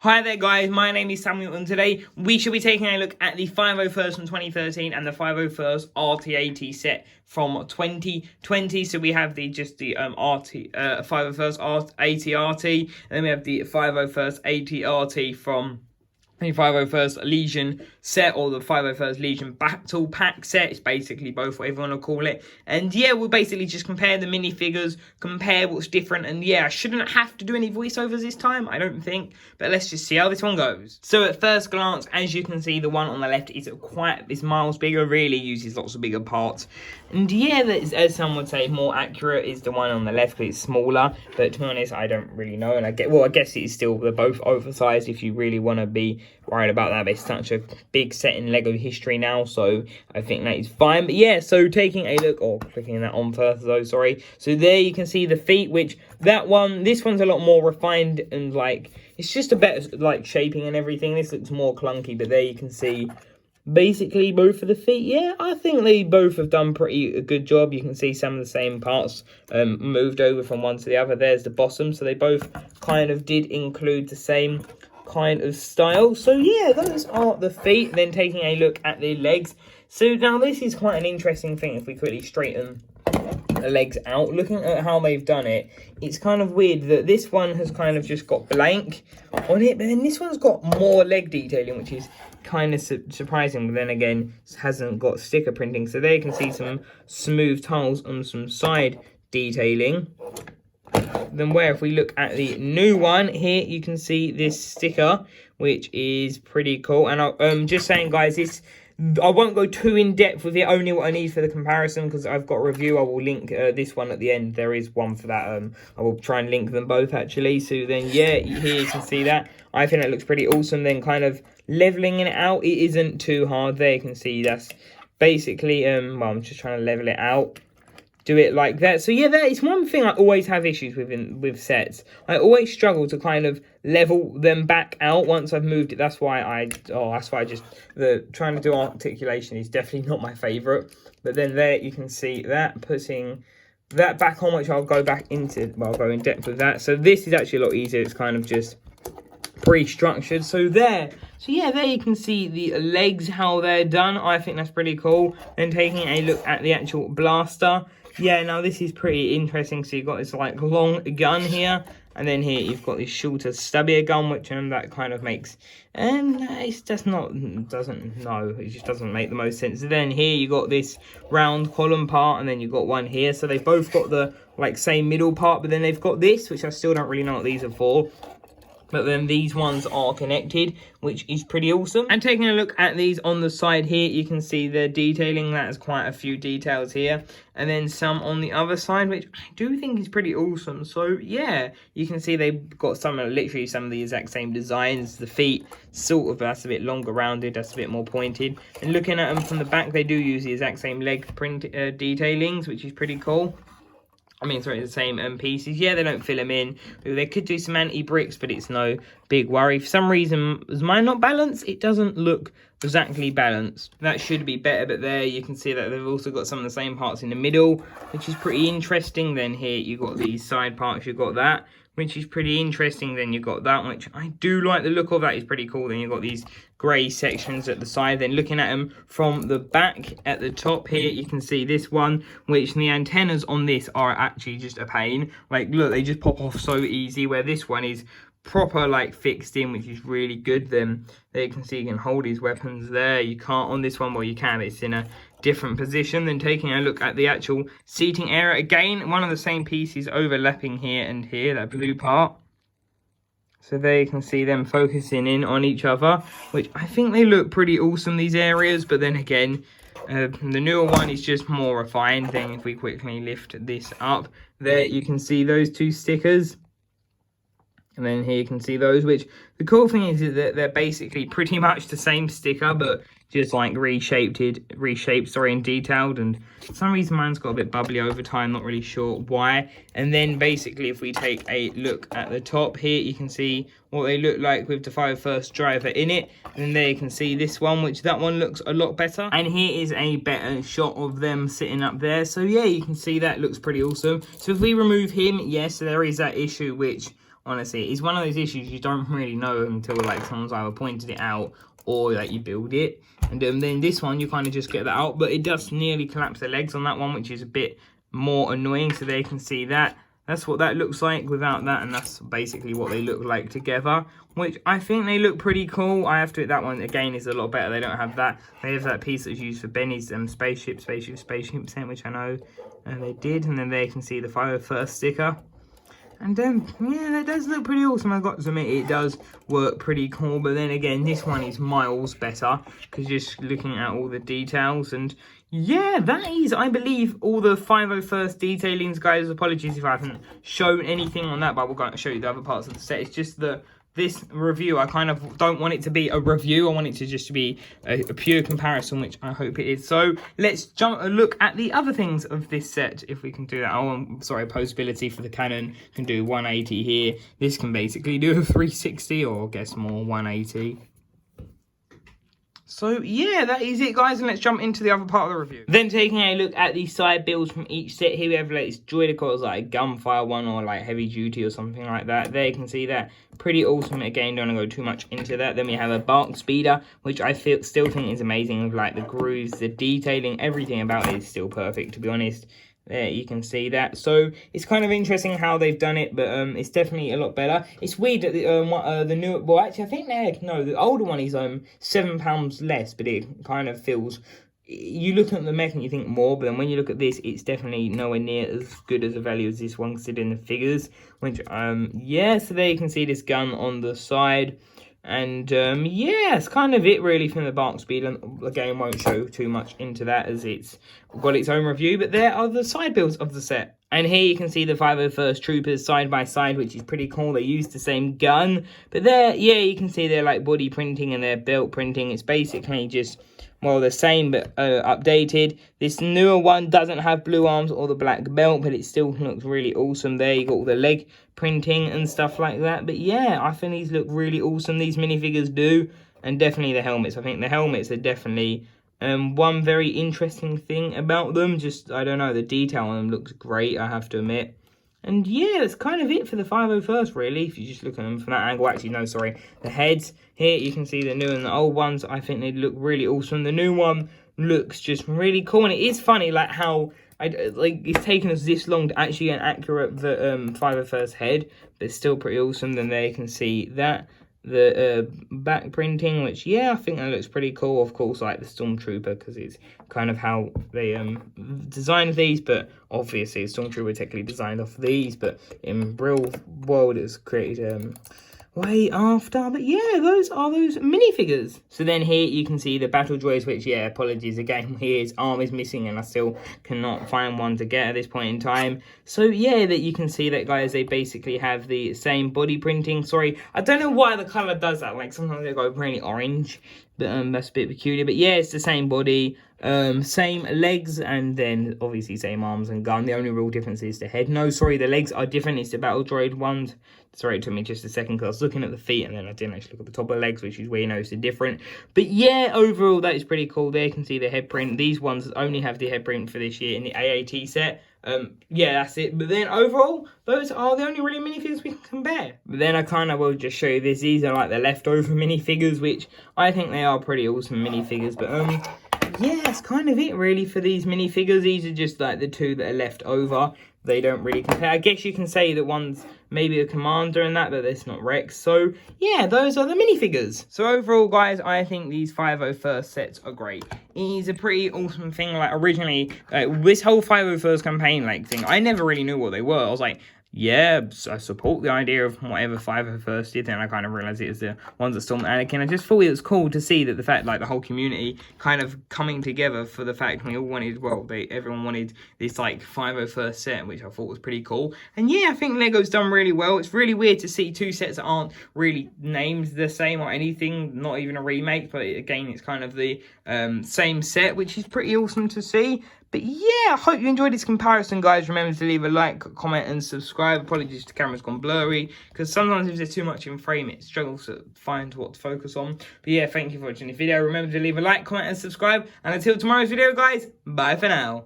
Hi there guys, my name is Samuel and today we shall be taking a look at the 501st from 2013 and the 501st RT80 set from 2020. So we have the 501st AT-RT, and then we have the 501st AT-RT from the 501st Legion set, or the 501st Legion Battle Pack set. It's basically both, whatever you want to call it. And yeah, we'll basically just compare the minifigures, compare what's different. And yeah, I shouldn't have to do any voiceovers this time, I don't think. But let's just see how this one goes. So at first glance, as you can see, the one on the left is miles bigger, really uses lots of bigger parts. And yeah, as some would say, more accurate is the one on the left because it's smaller. But to be honest, I don't really know. And I guess it is still, they're both oversized if you really want to be worried about that. It's such a big set in Lego history now, so I think that is fine. But yeah, so taking a look, or clicking that on first though, sorry. So there you can see the feet, which this one's a lot more refined and like, it's just a better like shaping and everything. This looks more clunky, but there you can see basically both of the feet. Yeah, I think they both have done a good job. You can see some of the same parts moved over from one to the other. There's the bottom, so they both kind of did include the same kind of style. So yeah, those are the feet. Then taking a look at the legs. So now this is quite an interesting thing. If we quickly straighten the legs out, looking at how they've done it, it's kind of weird that this one has kind of just got blank on it, but then this one's got more leg detailing, which is kind of surprising. But then again, it hasn't got sticker printing, so there you can see some smooth tiles on some side detailing. Then if we look at the new one here, you can see this sticker, which is pretty cool. And I'm just saying, guys, I won't go too in depth with it, only what I need for the comparison, because I've got a review. I will link this one at the end. There is one for that. I will try and link them both actually. So then yeah, here you can see that. I think that looks pretty awesome. Then kind of leveling it out, it isn't too hard. There you can see that's basically well, I'm just trying to level it out. Do it like that. So yeah, that is one thing I always have issues with sets. I always struggle to kind of level them back out once I've moved it. That's why trying to do articulation is definitely not my favorite. But then there you can see that, putting that back on, which I'll go back into, well, I'll go in depth with that. So this is actually a lot easier. It's kind of just pre-structured. So yeah, there you can see the legs, how they're done. I think that's pretty cool. Then taking a look at the actual blaster. Yeah, now this is pretty interesting. So you've got this like long gun here, and then here you've got this shorter, stubbier gun, which that kind of makes, it just doesn't make the most sense. And then here you got this round column part, and then you've got one here. So they've both got the like same middle part, but then they've got this, which I still don't really know what these are for. But then these ones are connected, which is pretty awesome. And taking a look at these on the side here, you can see the detailing. That has quite a few details here. And then some on the other side, which I do think is pretty awesome. So yeah, you can see they've got literally some of the exact same designs. The feet, sort of, that's a bit longer rounded, that's a bit more pointed. And looking at them from the back, they do use the exact same leg print detailings, which is pretty cool. The same pieces. Yeah, they don't fill them in. They could do some anti-bricks, but it's no big worry. For some reason, is mine not balanced? It doesn't look exactly balanced. That should be better, but there you can see that they've also got some of the same parts in the middle, which is pretty interesting. Then here you've got these side parts, you've got that, which is pretty interesting. Then you've got that, which I do like the look of. That is pretty cool. Then you've got these grey sections at the side. Then looking at them from the back at the top here, you can see this one, which the antennas on this are actually just a pain. Like, look, they just pop off so easy, where this one is proper like fixed in, which is really good. Then there you can see you can hold his weapons there. You can't on this one. Well, you can, it's in a different position. Then taking a look at the actual seating area, again, one of the same pieces overlapping here and here, that blue part. So there you can see them focusing in on each other, which I think they look pretty awesome, these areas. But then again, the newer one is just more refined. Then if we quickly lift this up, there you can see those two stickers. And then here you can see those, which the cool thing is that they're basically pretty much the same sticker, but just like reshaped, and detailed. And for some reason mine's got a bit bubbly over time, not really sure why. And then basically if we take a look at the top here, you can see what they look like with the 501st driver in it. And there you can see this one, which that one looks a lot better. And here is a better shot of them sitting up there. So yeah, you can see that looks pretty awesome. So if we remove him, yes, there is that issue which honestly. It's one of those issues you don't really know until like someone's either pointed it out or like you build it. And then this one, you kind of just get that out, but it does nearly collapse the legs on that one, which is a bit more annoying. So they can see that. That's what that looks like without that, and that's basically what they look like together, which I think they look pretty cool. I have to admit that one, again, is a lot better. They don't have that. They have that piece that's used for Benny's spaceship scent, which I know they did. And then they can see the 501st sticker. And yeah, that does look pretty awesome. I've got to admit, it does work pretty cool. But then again, this one is miles better because just looking at all the details. And yeah, that is, I believe, all the 501st detailings, guys. Apologies if I haven't shown anything on that, but we're going to show you the other parts of the set. It's just that this review, I kind of don't want it to be a review. I want it to just be a pure comparison, which I hope it is. So let's jump a look at the other things of this set, if we can do that. Oh, I'm sorry, posability for the cannon can do 180 here. This can basically do a 360 or I guess more 180. So yeah, that is it, guys, and let's jump into the other part of the review. Then taking a look at the side builds from each set, here we have like this Droidicon, like a gunfire one or like heavy duty or something like that. There you can see that, pretty awesome. Again, don't want to go too much into that. Then we have a BARC Speeder, which I still think is amazing with like the grooves, the detailing, everything about it is still perfect, to be honest. There you can see that. So it's kind of interesting how they've done it, but it's definitely a lot better. It's weird that the new, well, actually I think the older one is £7 less, but it kind of feels, you look at the mech and you think more, but then when you look at this, it's definitely nowhere near as good as the value as this one, considering the figures. Which yeah, so there you can see this gun on the side. And yeah, it's kind of it really from the BARC Speed. And again, won't show too much into that as it's got its own review. But there are the side builds of the set. And here you can see the 501st Troopers side by side, which is pretty cool. They use the same gun. But there, yeah, you can see their like body printing and their belt printing. It's basically just, well, the same but updated. This newer one doesn't have blue arms or the black belt, but it still looks really awesome. There you got all the leg printing and stuff like that. But yeah, I think these look really awesome. These minifigures do, and definitely the helmets. I think the helmets are definitely one very interesting thing about them. Just, I don't know, the detail on them looks great, I have to admit. And yeah, that's kind of it for the 501st, really, if you just look at them from that angle. Actually, no, sorry. The heads, here you can see the new and the old ones. I think they look really awesome. The new one looks just really cool. And it is funny, like, how it's taken us this long to actually get an accurate 501st head. But it's still pretty awesome. Then there you can see that. The back printing, which, yeah, I think that looks pretty cool. Of course, like the Stormtrooper, because it's kind of how they designed these, but obviously Stormtrooper technically designed off these, but in real world it's created way after. But yeah, those are those minifigures. So then here you can see the battle droids, which, yeah, apologies again, here his arm is missing and I still cannot find one to get at this point in time. So yeah, that you can see that, guys, they basically have the same body printing. Sorry, I don't know why the color does that. Like sometimes they go really orange, but that's a bit peculiar. But yeah, it's the same body, same legs, and then obviously same arms and gun. The only real difference is the head. No, sorry, the legs are different. It's the battle droid ones. Sorry, it took me just a second because I was looking at the feet and then I didn't actually look at the top of the legs, which is where you notice the different. But yeah, overall that is pretty cool. There you can see the head print. These ones only have the head print for this year in the AAT set. Yeah, that's it. But then overall, those are the only really minifigures we can compare. But then I kind of will just show you this. These are like the leftover minifigures, which I think they are pretty awesome minifigures. But yeah, that's kind of it really for these minifigures. These are just like the two that are left over. They don't really compare. I guess you can say that one's maybe a Commander and that, but it's not Rex. So yeah, those are the minifigures. So overall, guys, I think these 501st sets are great. It is a pretty awesome thing. Like originally, this whole 501st campaign like thing, I never really knew what they were. I was like, yeah, I support the idea of whatever 501st did, and I kind of realized it was the ones that stormed Anakin. I just thought it was cool to see that the fact, like, the whole community kind of coming together for the fact we all wanted, well, everyone wanted this, like, 501st set, which I thought was pretty cool. And yeah, I think LEGO's done really well. It's really weird to see two sets that aren't really named the same or anything, not even a remake, but again, it's kind of the same set, which is pretty awesome to see. But yeah, I hope you enjoyed this comparison, guys. Remember to leave a like, comment, and subscribe. Apologies, the camera's gone blurry, because sometimes if there's too much in frame, it struggles to find what to focus on. But yeah, thank you for watching the video. Remember to leave a like, comment, and subscribe. And until tomorrow's video, guys, bye for now.